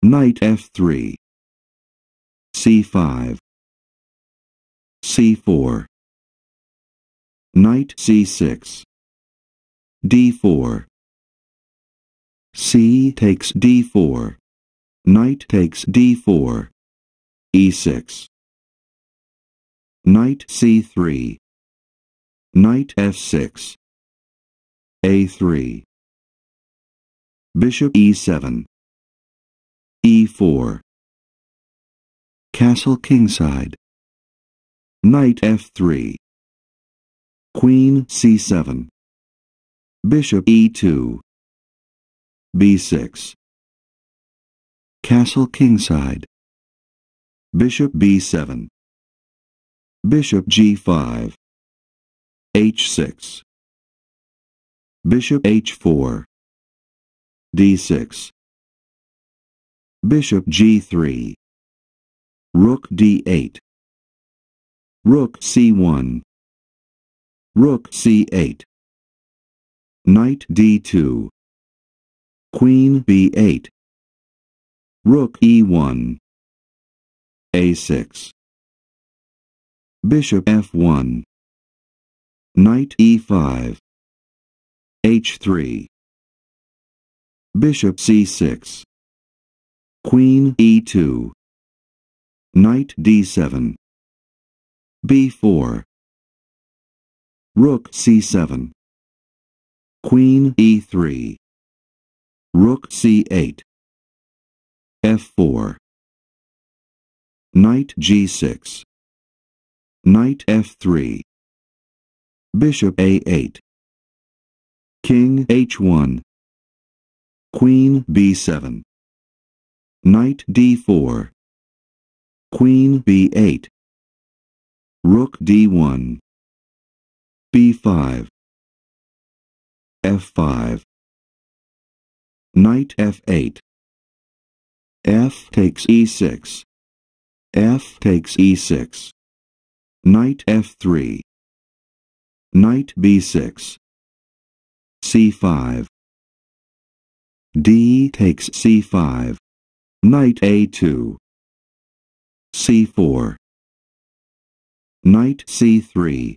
Knight f3, c5, c4, knight c6, d4, c takes d4, knight takes d4, e6, knight c3, knight f6, a3, bishop e7, e4, castle kingside, knight f3, queen c7, bishop e2, b6, castle kingside, bishop b7, bishop g5, h6, bishop h4, d6, bishop g3, rook d8, rook c1, rook c8, knight d2, queen b8, rook e1, a6, bishop f1, knight e5, h3, bishop c6, queen e2, knight d7, b4, rook c7, queen e3, rook c8, f4, knight g6, knight f3, bishop a8, king h1, queen b7, knight d4, queen b8, rook d1, b5, f5, knight f8, f takes e6, f takes e6, knight f3, knight b6, c5, d takes c5, knight a2, c4, knight c3,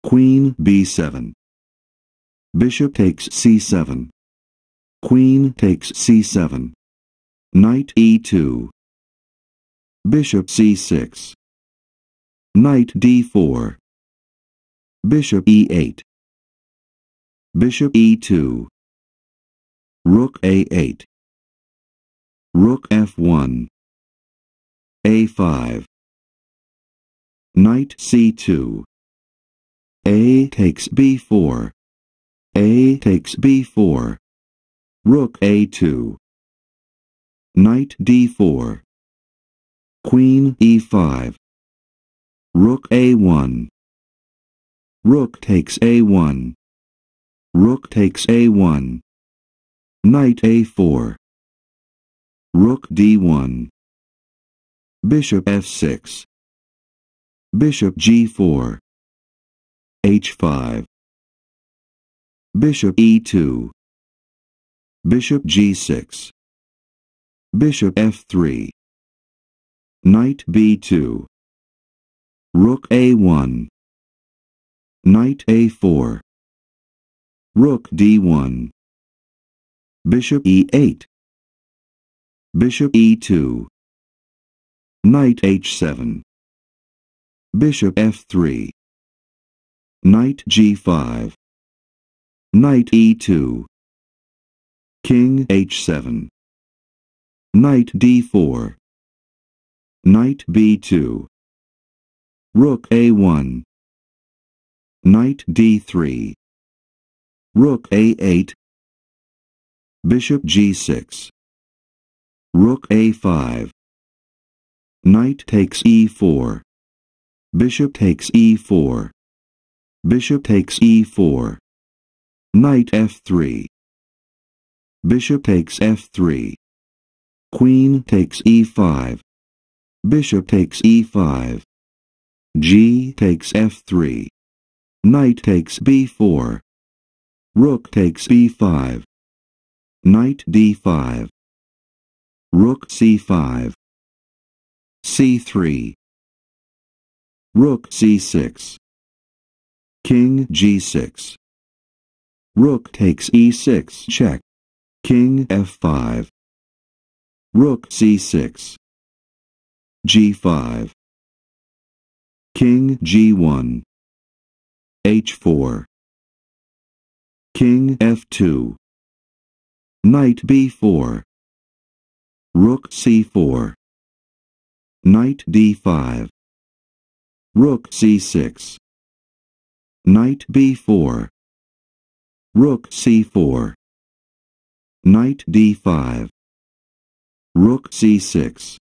queen b7, bishop takes c7, queen takes c7, knight e2, bishop c6, knight d4, bishop e8, bishop e2, rook a8, rook f1, a5, knight c2, a takes b4, a takes b4, rook a2, knight d4, queen e5, rook a1, rook takes a1, rook takes a1, knight a4, rook d1, bishop f6, bishop g4, h5, bishop e2, bishop g6, bishop f3, knight b2, rook a1, knight a4, rook d1, bishop e8, bishop e2, knight h7, bishop f3, knight g5, knight e2, king h7, knight d4, knight b2, rook a1, knight d3, rook a8, bishop g6, rook a5, knight takes e4, bishop takes e4, bishop takes e4, knight f3, bishop takes f3, queen takes e5, bishop takes e5, g takes f3, knight takes b4, rook takes b5, knight d5, Rook c5, c3, Rook c6, King g6, Rook takes e6 check, King f5, Rook c6, g5, King g1, h4, King f2, Knight b4, Rook c4, Knight d5, Rook c6, Knight b4, Rook c4, Knight d5, Rook c6,